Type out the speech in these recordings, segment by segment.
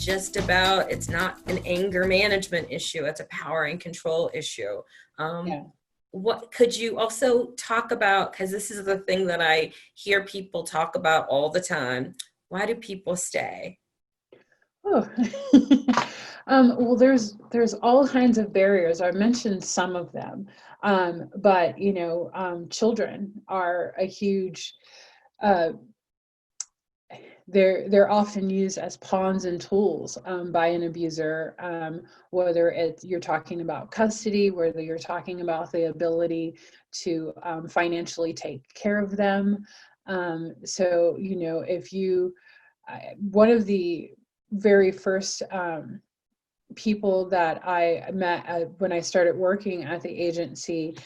just about, it's not an anger management issue, it's a power and control issue. Yeah. What could you also talk about, because this is the thing that I hear people talk about all the time, why do people stay? Oh, well, there's all kinds of barriers. I mentioned some of them, but children are a huge. Uh, they're often used as pawns and tools by an abuser, whether you're talking about custody, whether you're talking about the ability to financially take care of them. So if you one of the very first people that I met when I started working at the agency,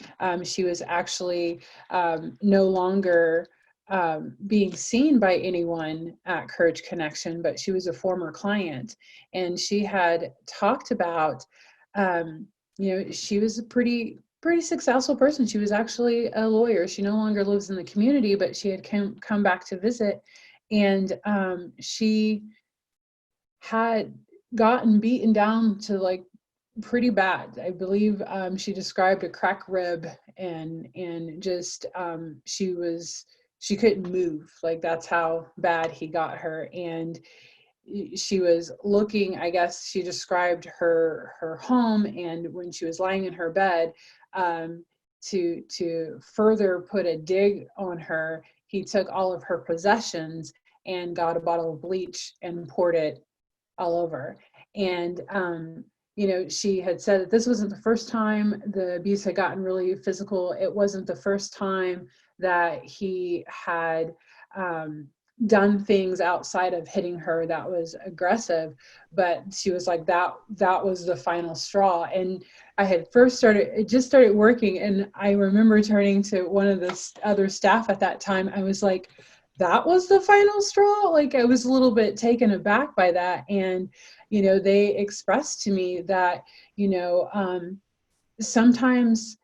she was actually no longer being seen by anyone at Courage Connection, but she was a former client, and she had talked about, she was a pretty successful person. She was actually a lawyer. She no longer lives in the community, but she had come back to visit, and she had gotten beaten down to like pretty bad. I believe she described a crack rib, and just she couldn't move. Like, that's how bad he got her. And she was looking, I guess she described her home, and when she was lying in her bed, to further put a dig on her, he took all of her possessions and got a bottle of bleach and poured it all over. And she had said that this wasn't the first time the abuse had gotten really physical. It wasn't the first time that he had done things outside of hitting her that was aggressive, but she was like, that was the final straw. And I had just started working, and I remember turning to one of the other staff at that time. I was like, that was the final straw? Like, I was a little bit taken aback by that. And they expressed to me that sometimes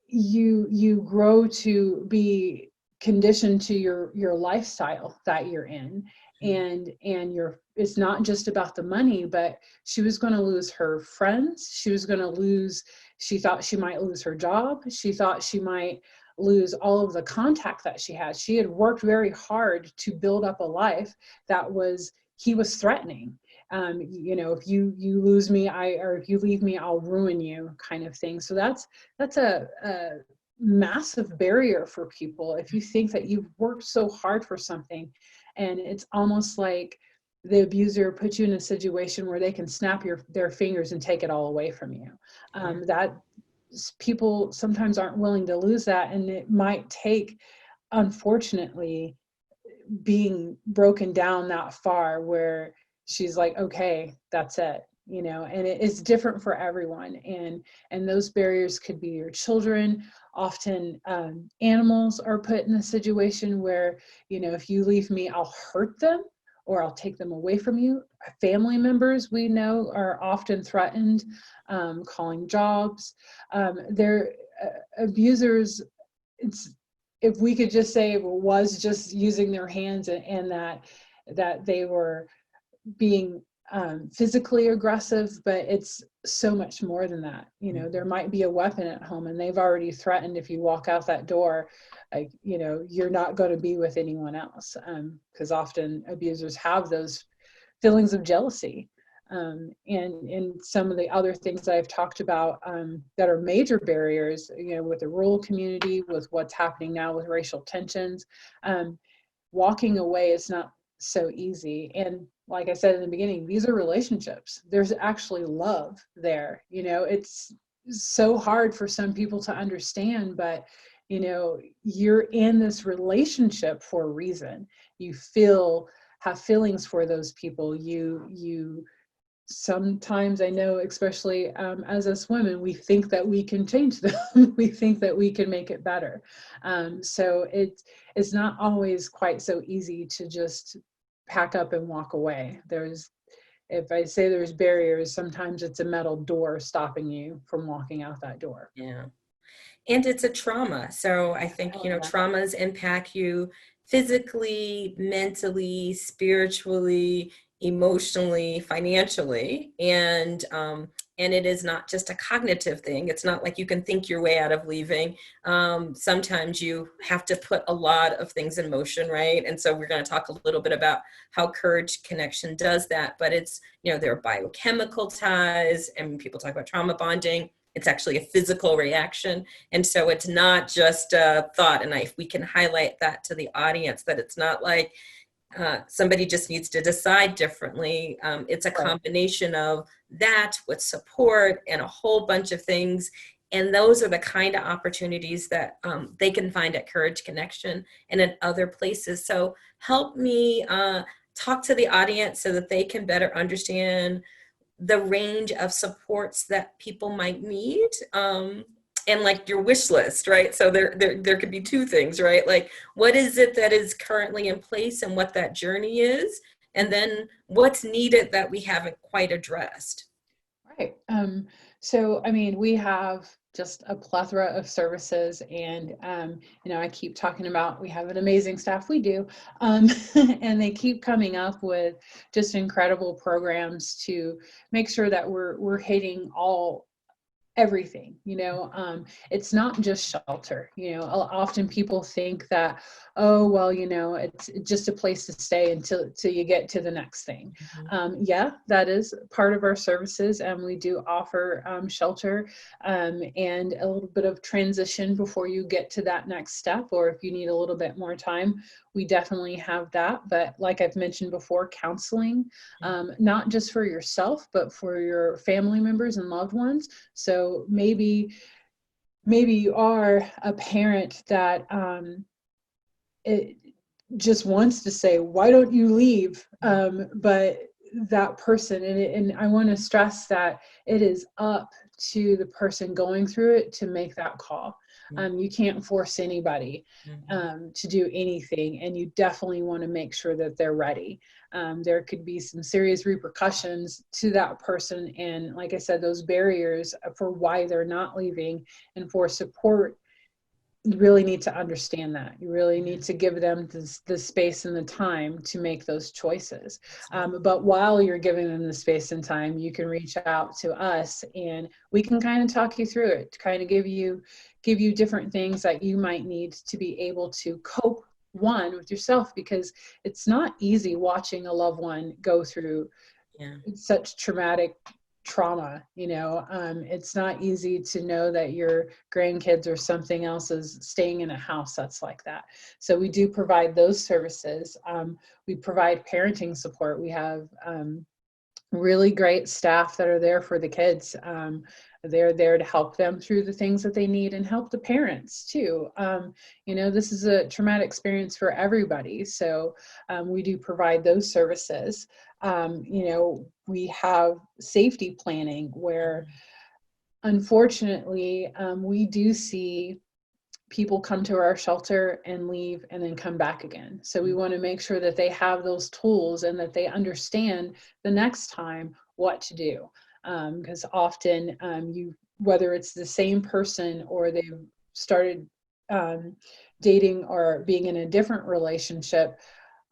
you grow to be conditioned to your lifestyle that you're in, and it's not just about the money. But she was going to lose her friends. She thought she might lose her job. She thought she might lose all of the contact that she had. She had worked very hard to build up a life that he was threatening. If you lose me, or if you leave me, I'll ruin you, kind of thing. So that's a massive barrier for people. If you think that you've worked so hard for something, and it's almost like the abuser puts you in a situation where they can snap their fingers and take it all away from you. That people sometimes aren't willing to lose that, and it might take, unfortunately, being broken down that far where she's like, okay, that's it, and it's different for everyone. And those barriers could be your children. Often animals are put in a situation where, if you leave me, I'll hurt them, or I'll take them away from you. Family members, we know, are often threatened, calling jobs. They're abusers. If we could just say it was just using their hands, and that they were being physically aggressive, but it's so much more than that. There might be a weapon at home, and they've already threatened, if you walk out that door, like, you're not going to be with anyone else, because often abusers have those feelings of jealousy. And some of the other things that I've talked about that are major barriers, with the rural community, with what's happening now with racial tensions, walking away is not so easy. And like I said in the beginning, these are relationships. There's actually love there. It's so hard for some people to understand, but you're in this relationship for a reason. You have feelings for those people. You sometimes, I know, especially as us women, we think that we can change them. We think that we can make it better. So it's not always quite so easy to just pack up and walk away. If I say there's barriers, sometimes it's a metal door stopping you from walking out that door. Yeah. And it's a trauma. So I think, traumas impact you physically, mentally, spiritually, emotionally, financially, and it is not just a cognitive thing. It's not like you can think your way out of leaving. Sometimes you have to put a lot of things in motion, right? And so we're going to talk a little bit about how Courage Connection does that. But it's, there are biochemical ties, and people talk about trauma bonding. It's actually a physical reaction. And so it's not just a thought. And if we can highlight that to the audience, that it's not like somebody just needs to decide differently. It's a combination of that with support and a whole bunch of things. And those are the kind of opportunities that they can find at Courage Connection and in other places. So help me talk to the audience so that they can better understand the range of supports that people might need. And like your wish list, right? So there could be two things, right? Like, what is it that is currently in place and what that journey is, and then what's needed that we haven't quite addressed. Right. So, I mean, we have just a plethora of services, and I keep talking about we have an amazing staff. We do, and they keep coming up with just incredible programs to make sure that we're hitting everything. It's not just shelter. Often people think that, oh well, it's just a place to stay until you get to the next thing. Yeah, that is part of our services, and we do offer shelter and a little bit of transition before you get to that next step, or if you need a little bit more time, we definitely have that. But like I've mentioned before, counseling, not just for yourself, but for your family members and loved ones. So maybe you are a parent that it just wants to say, why don't you leave? But that person, and I want to stress that it is up to the person going through it to make that call. You can't force anybody to do anything, and you definitely want to make sure that they're ready. There could be some serious repercussions to that person, and like I said, those barriers for why they're not leaving and for support, you really need to understand that. You really need to give them the space and the time to make those choices. But while you're giving them the space and time, you can reach out to us, and we can kind of talk you through it, to kind of give you different things that you might need to be able to cope, one, with yourself, because it's not easy watching a loved one go through such traumatic trauma. It's not easy to know that your grandkids or something else is staying in a house that's like that. So we do provide those services. We provide parenting support. We have really great staff that are there for the kids. They're there to help them through the things that they need and help the parents too. This is a traumatic experience for everybody. So we do provide those services. We have safety planning where, unfortunately, we do see people come to our shelter and leave and then come back again. So we want to make sure that they have those tools and that they understand the next time what to do. Because often whether it's the same person or they've started dating or being in a different relationship,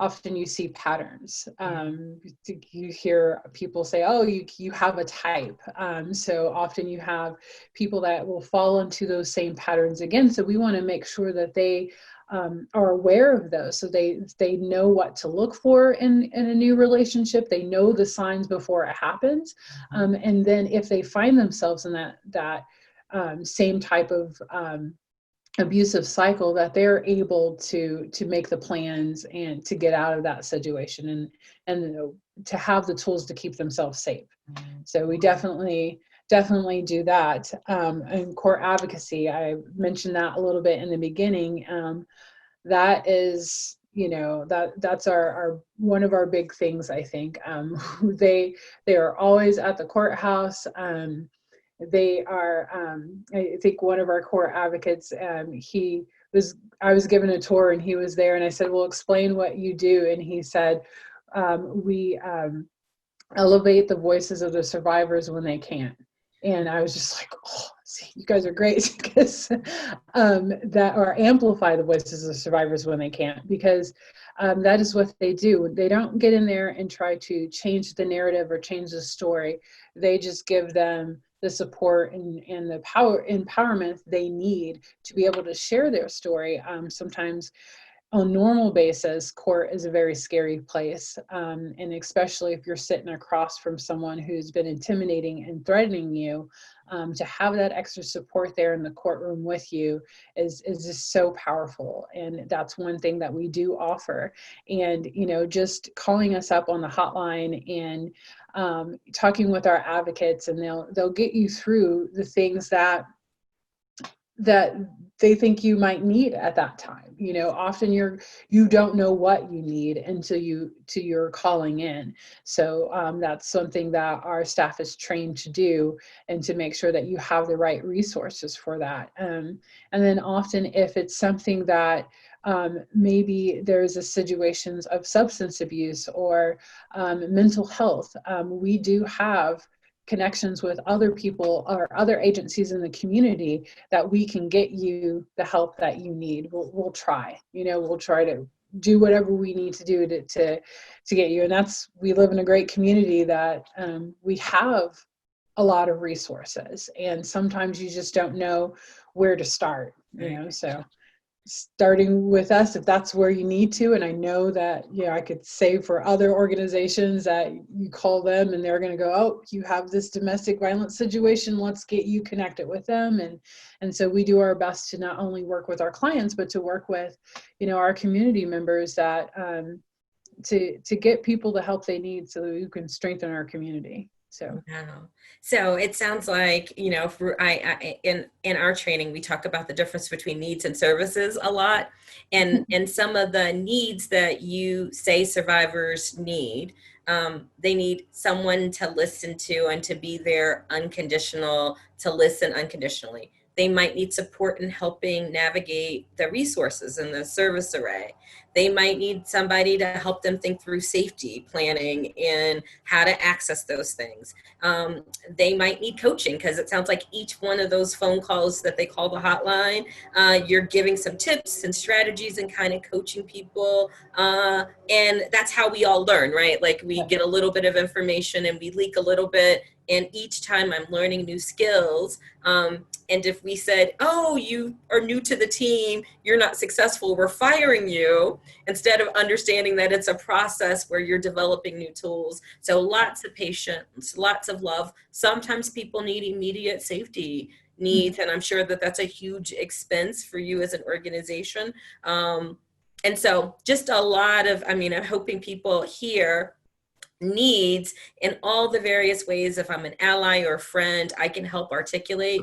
often you see patterns. You hear people say, oh, you have a type. So often you have people that will fall into those same patterns again. So we want to make sure that they are aware of those. So they know what to look for in a new relationship. They know the signs before it happens. And then if they find themselves in that same type of abusive cycle, that they're able to make the plans and to get out of that situation and to have the tools to keep themselves safe. So we definitely do that. And core advocacy, I mentioned that a little bit in the beginning. That is, that's our one of our big things, I think. They are always at the courthouse. They are, I think one of our core advocates, I was given a tour and he was there, and I said, well, explain what you do. And he said, we elevate the voices of the survivors when they can't. And I was just like, oh, see, you guys are great, because that, or amplify the voices of survivors when they can't, because that is what they do. They don't get in there and try to change the narrative or change the story. They just give them the support and the empowerment they need to be able to share their story. Sometimes on normal basis, court is a very scary place. And especially if you're sitting across from someone who's been intimidating and threatening you, to have that extra support there in the courtroom with you is just so powerful. And that's one thing that we do offer. And, just calling us up on the hotline and talking with our advocates, and they'll get you through the things that they think you might need at that time. Often you don't know what you need until you're calling in. So that's something that our staff is trained to do, and to make sure that you have the right resources for that. And then often, if it's something that maybe there's a situations of substance abuse or mental health, we do have connections with other people or other agencies in the community that we can get you the help that you need. We'll try, we'll try to do whatever we need to do to get you. And we live in a great community that we have a lot of resources, and sometimes you just don't know where to start, so starting with us, if that's where you need to. And I know that, I could say for other organizations that you call them and they're going to go, oh, you have this domestic violence situation, let's get you connected with them. And so we do our best to not only work with our clients, but to work with, our community members that, to get people the help they need so that we can strengthen our community. So, wow. So it sounds like, in our training, we talk about the difference between needs and services a lot. And some of the needs that you say survivors need, they need someone to listen to and to be there to listen unconditionally. They might need support in helping navigate the resources in the service array. They might need somebody to help them think through safety planning and how to access those things. They might need coaching, because it sounds like each one of those phone calls that they call the hotline, you're giving some tips and strategies and kind of coaching people. And that's how we all learn, right? Like, we get a little bit of information and we leak a little bit. And each time I'm learning new skills. And if we said, oh, you are new to the team, you're not successful, we're firing you, instead of understanding that it's a process where you're developing new tools. So lots of patience, lots of love. Sometimes people need immediate safety needs, and I'm sure that that's a huge expense for you as an organization. And so just a lot of, I'm hoping people hear needs in all the various ways. If I'm an ally or a friend, I can help articulate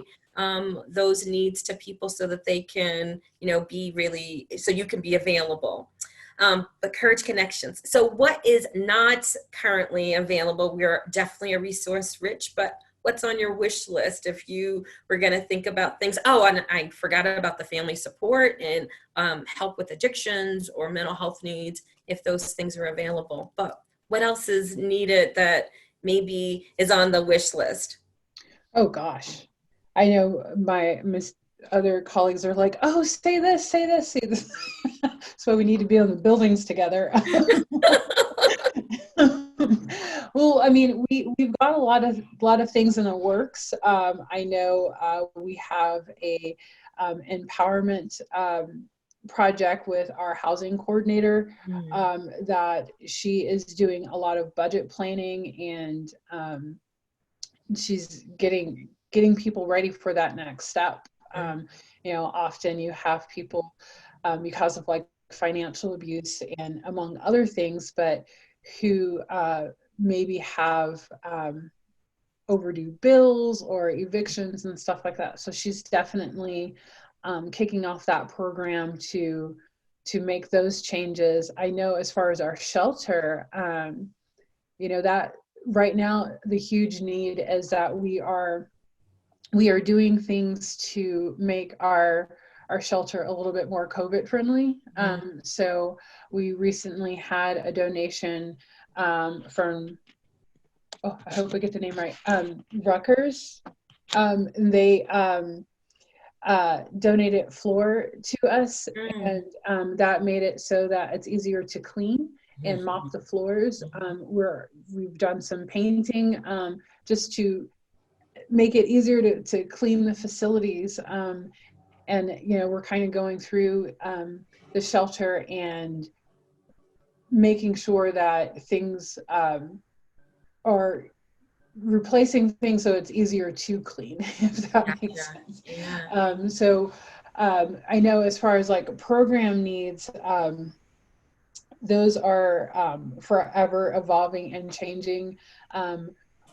those needs to people so that they can, so you can be available. But Courage Connections. So what is not currently available? We're definitely a resource rich, but what's on your wish list if you were going to think about things? Oh, and I forgot about the family support and help with addictions or mental health needs, if those things are available. But what else is needed that maybe is on the wish list? Oh gosh, I know my other colleagues are like, oh, say this, say this, say this. That's why we need to be on the buildings together. Well, we've got a lot of things in the works. I know we have a empowerment project with our housing coordinator, that she is doing a lot of budget planning, and she's getting people ready for that next step. Often you have people because of like financial abuse and among other things, but who maybe have overdue bills or evictions and stuff like that. So she's definitely kicking off that program to make those changes. I know as far as our shelter, that right now the huge need is that we are doing things to make our shelter a little bit more COVID friendly. So we recently had a donation from, I hope I get the name right, Rutgers. They donated floor to us, Mm. and that made it so that it's easier to clean and mop the floors. We've done some painting, just to make it easier to clean the facilities. And we're kind of going through the shelter and making sure that things are replacing things so it's easier to clean, if that makes Gotcha. sense. Yeah. I know as far as like program needs, those are forever evolving and changing.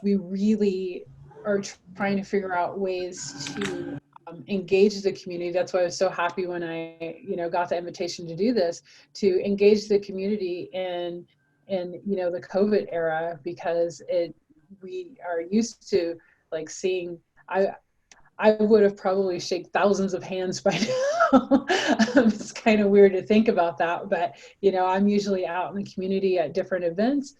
We really are trying to figure out ways to engage the community. That's why I was so happy when I, got the invitation to do this, to engage the community in the COVID era, because we are used to like seeing. I would have probably shake thousands of hands by now. It's kind of weird to think about that, but I'm usually out in the community at different events,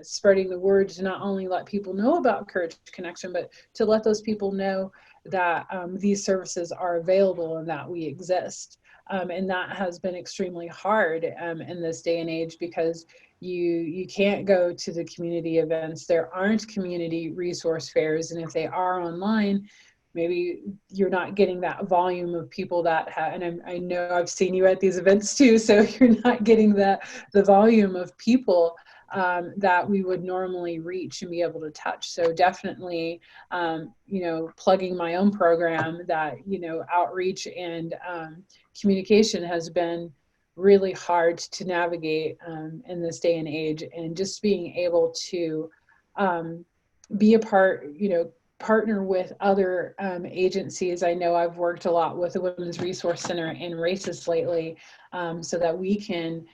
spreading the word to not only let people know about Courage Connection, but to let those people know that these services are available and that we exist. And that has been extremely hard in this day and age, because you can't go to the community events. There aren't community resource fairs, and if they are online, maybe you're not getting that volume of people that have, and I know I've seen you at these events too, so you're not getting the volume of people that we would normally reach and be able to touch. So definitely, plugging my own program, that, outreach and communication has been really hard to navigate in this day and age. And just being able to be a part, partner with other agencies. I know I've worked a lot with the Women's Resource Center and RACES lately, so that we can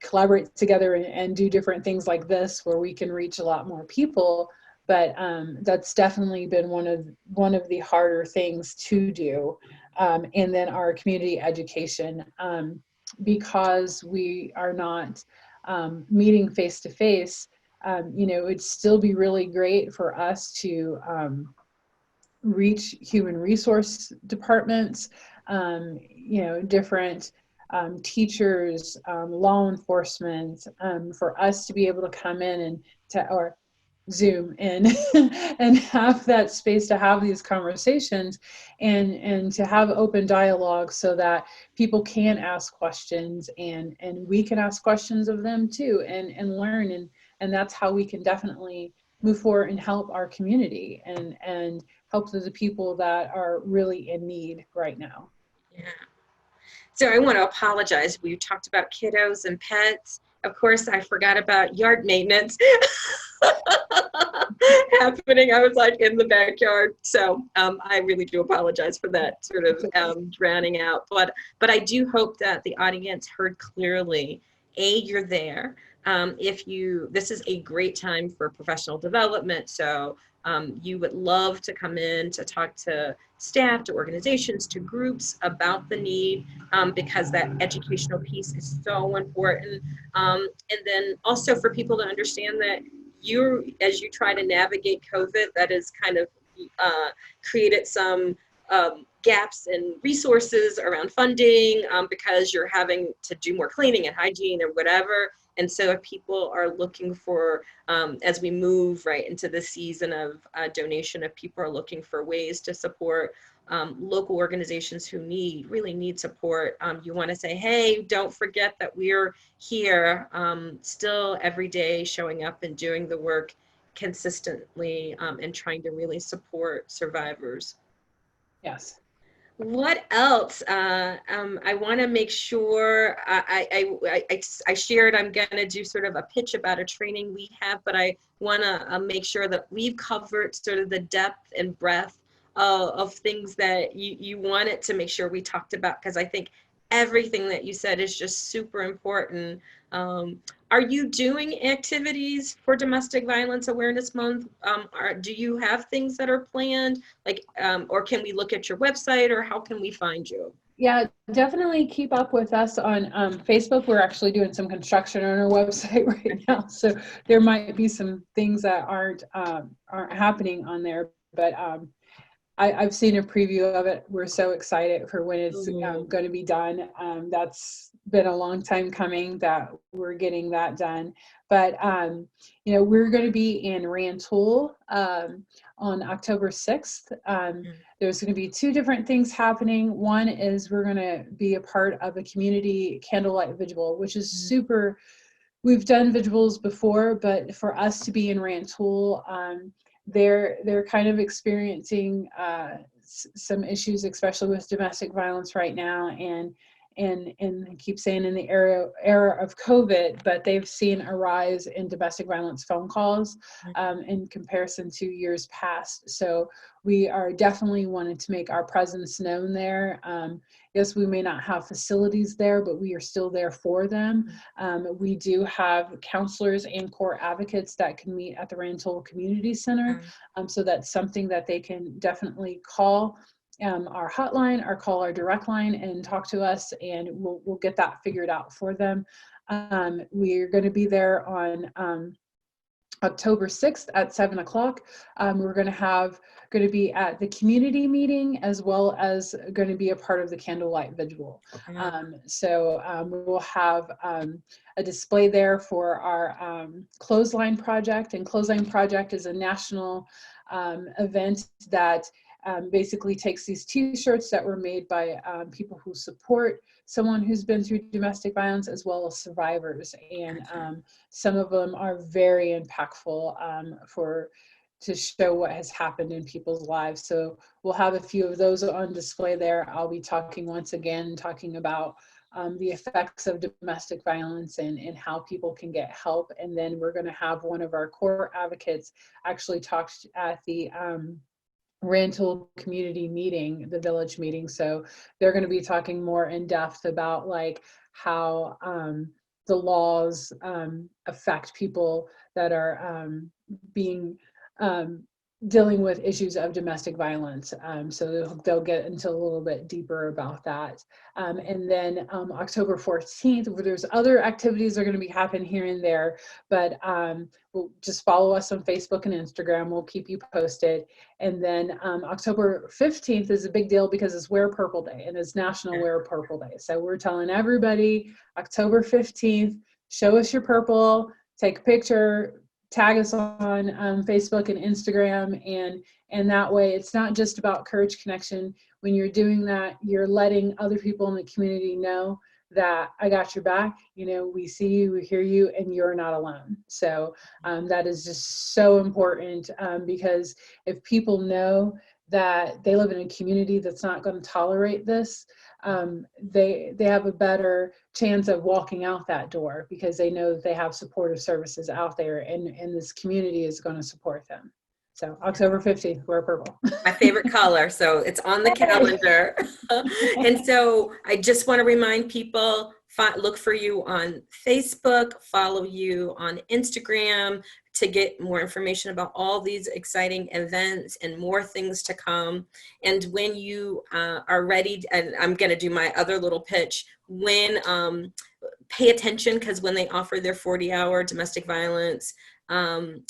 collaborate together and do different things like this, where we can reach a lot more people. But that's definitely been one of the harder things to do. And then our community education, because we are not meeting face to face. It'd still be really great for us to reach human resource departments, different teachers, law enforcement, for us to be able to come in or Zoom in and have that space to have these conversations, and to have open dialogue, so that people can ask questions, and we can ask questions of them too, and learn, and that's how we can definitely move forward and help our community, and help the people that are really in need right now. Yeah. So I want to apologize. We talked about kiddos and pets. Of course, I forgot about yard maintenance happening. I was like in the backyard. So I really do apologize for that sort of drowning out. But I do hope that the audience heard clearly, you're there. This is a great time for professional development. So you would love to come in to talk to staff, to organizations, to groups about the need, because that educational piece is so important. And then also for people to understand that as you try to navigate COVID, that has kind of created some gaps in resources around funding, because you're having to do more cleaning and hygiene or whatever. And so if people are looking for, as we move right into the season of donation, if people are looking for ways to support local organizations who really need support, you want to say, hey, don't forget that we're here still every day, showing up and doing the work consistently, and trying to really support survivors. Yes. What else? I want to make sure I shared I'm going to do sort of a pitch about a training we have, but I want to make sure that we've covered sort of the depth and breadth of things that you wanted to make sure we talked about, because I think everything that you said is just super important. Are you doing activities for Domestic Violence Awareness Month? Do you have things that are planned? Or can we look at your website, or how can we find you? Yeah, definitely keep up with us on Facebook. We're actually doing some construction on our website right now, so there might be some things that aren't happening on there. But I've seen a preview of it. We're so excited for when it's Mhm. going to be done. That's been a long time coming that we're getting that done. But, we're going to be in Rantoul on October 6th. There's going to be two different things happening. One is we're going to be a part of a community candlelight vigil, which is super. We've done vigils before, but for us to be in Rantoul, they're kind of experiencing some issues, especially with domestic violence right now, and I keep saying in the era of COVID, but they've seen a rise in domestic violence phone calls in comparison to years past. So we are definitely wanting to make our presence known there. Yes, we may not have facilities there, but we are still there for them. We do have counselors and core advocates that can meet at the Rantoul Community Center. So that's something that they can definitely call our hotline or call our direct line and talk to us, and we'll get that figured out for them. We're going to be there on October 6th at 7 o'clock. We're going to be at the community meeting, as well as going to be a part of the candlelight vigil. We'll have a display there for our Clothesline Project, and Clothesline Project is a national event that basically takes these t-shirts that were made by people who support someone who's been through domestic violence, as well as survivors. And some of them are very impactful to show what has happened in people's lives. So we'll have a few of those on display there. I'll be talking about the effects of domestic violence and how people can get help. And then we're going to have one of our core advocates actually talk at the Rantoul community meeting, the village meeting. So they're going to be talking more in depth about like how the laws affect people that are being dealing with issues of domestic violence. So they'll get into a little bit deeper about that. And then October 14th, where there's other activities that are going to be happening here and there, but we'll just follow us on Facebook and Instagram. We'll keep you posted. And then October 15th is a big deal because it's Wear Purple Day, and it's National Wear Purple Day. So we're telling everybody October 15th, show us your purple, take a picture, tag us on Facebook and Instagram, and that way it's not just about Courage Connection. When you're doing that, you're letting other people in the community know that I got your back. We see you, we hear you, and you're not alone. So that is just so important because if people know that they live in a community that's not going to tolerate this, they have a better chance of walking out that door because they know that they have supportive services out there, and this community is going to support them. So October 15th, wear purple. My favorite color. So it's on the calendar. And so I just want to remind people, look for you on Facebook, follow you on Instagram to get more information about all these exciting events and more things to come. And when you are ready, and I'm going to do my other little pitch, when pay attention, because when they offer their 40-hour domestic violence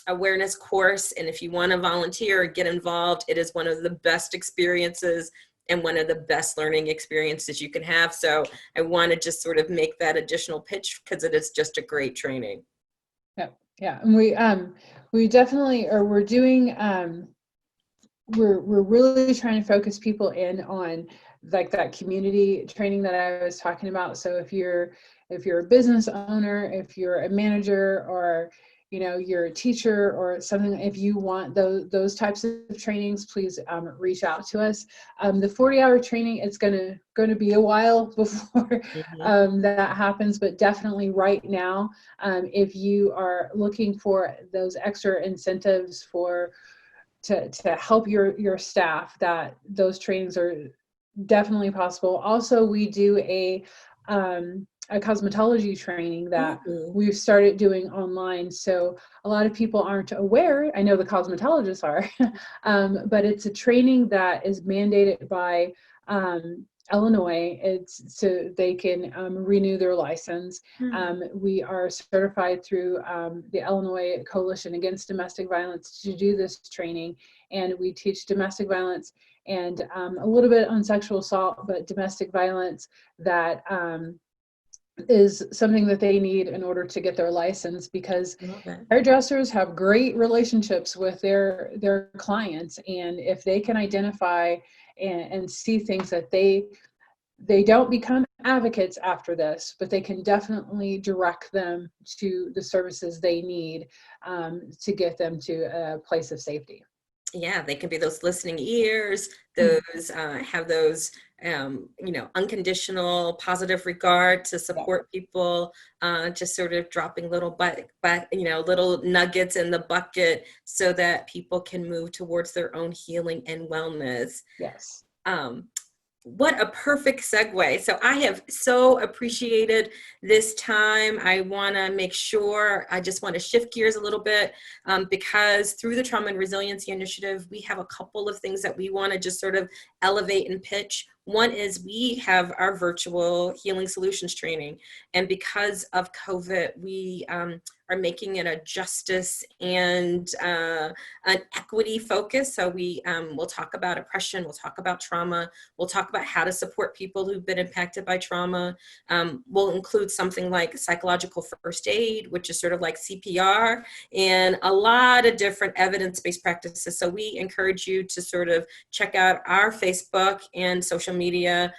awareness course, and if you want to volunteer or get involved, it is one of the best experiences and one of the best learning experiences you can have. So I want to just sort of make that additional pitch because it is just a great training. Yeah, and we definitely are. We're doing. We're really trying to focus people in on like that community training that I was talking about. So if you're a business owner, if you're a manager, or you're a teacher or something, if you want those types of trainings, please reach out to us. The 40-hour training, it's going to be a while before that happens, but definitely right now, if you are looking for those extra incentives to help your staff, that those trainings are definitely possible. Also, we do a cosmetology training that we've started doing online. So a lot of people aren't aware. I know the cosmetologists are, but it's a training that is mandated by Illinois. It's so they can renew their license. We are certified through the Illinois Coalition Against Domestic Violence to do this training, and we teach domestic violence and a little bit on sexual assault, but domestic violence that is something that they need in order to get their license, because hairdressers have great relationships with their clients, and if they can identify and see things that they don't become advocates after this, but they can definitely direct them to the services they need to get them to a place of safety. Yeah, they can be those listening ears, those have those unconditional positive regard to support people, just sort of dropping little little nuggets in the bucket so that people can move towards their own healing and wellness. Yes. What a perfect segue. So I have so appreciated this time. I want to make sure, I just want to shift gears a little bit because through the Trauma and Resiliency Initiative, we have a couple of things that we want to just sort of elevate and pitch. One is we have our virtual healing solutions training. And because of COVID, we are making it a justice and an equity focus. So we will talk about oppression, we'll talk about trauma, we'll talk about how to support people who've been impacted by trauma. We'll include something like psychological first aid, which is sort of like CPR, and a lot of different evidence-based practices. So we encourage you to sort of check out our Facebook and social media.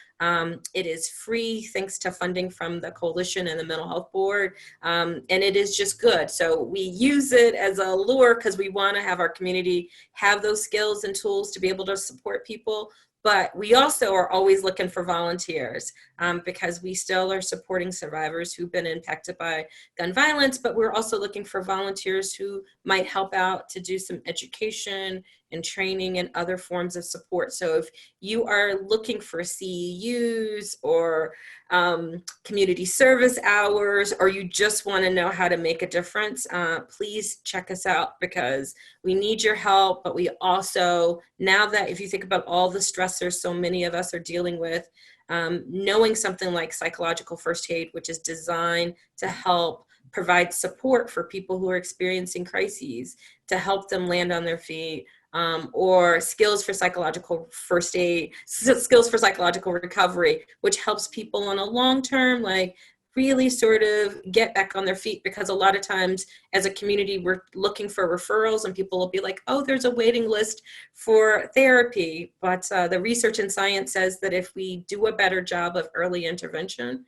It is free thanks to funding from the Coalition and the Mental Health Board, and it is just good. So we use it as a lure because we want to have our community have those skills and tools to be able to support people. But we also are always looking for volunteers because we still are supporting survivors who've been impacted by gun violence, but we're also looking for volunteers who might help out to do some education and training and other forms of support. So if you are looking for CEUs or community service hours, or you just want to know how to make a difference, please check us out because we need your help. But we also, now that if you think about all the stressors so many of us are dealing with, knowing something like psychological first aid, which is designed to help provide support for people who are experiencing crises, to help them land on their feet, or skills for psychological first aid, skills for psychological recovery, which helps people on a long term, like really sort of get back on their feet. Because a lot of times as a community, we're looking for referrals and people will be like, oh, there's a waiting list for therapy. But the research and science says that if we do a better job of early intervention,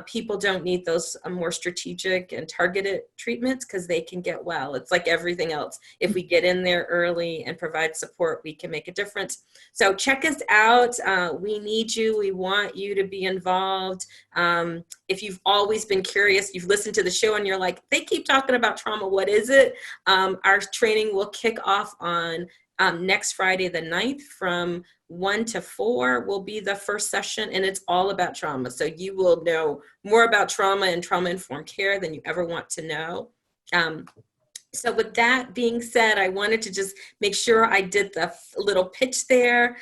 people don't need those more strategic and targeted treatments because they can get well. It's like everything else. If we get in there early and provide support, we can make a difference. So check us out. We need you. We want you to be involved. If you've always been curious, you've listened to the show and you're like, they keep talking about trauma. What is it? Our training will kick off on next Friday, the 9th, from 1 to 4 will be the first session, and it's all about trauma. So you will know more about trauma and trauma-informed care than you ever want to know. So with that being said, I wanted to just make sure I did the little pitch there.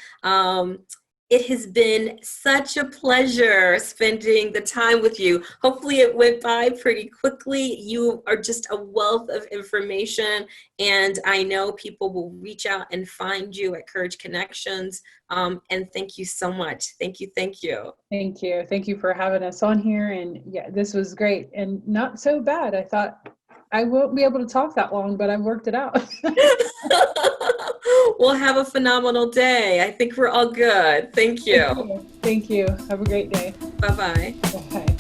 It has been such a pleasure spending the time with you. Hopefully it went by pretty quickly. You are just a wealth of information, and I know people will reach out and find you at Courage Connections. And thank you so much. Thank you. Thank you. Thank you. Thank you for having us on here. And yeah, this was great and not so bad. I thought I won't be able to talk that long, but I worked it out. We'll have a phenomenal day. I think we're all good. Thank you. Thank you. Have a great day. Bye-bye. Bye.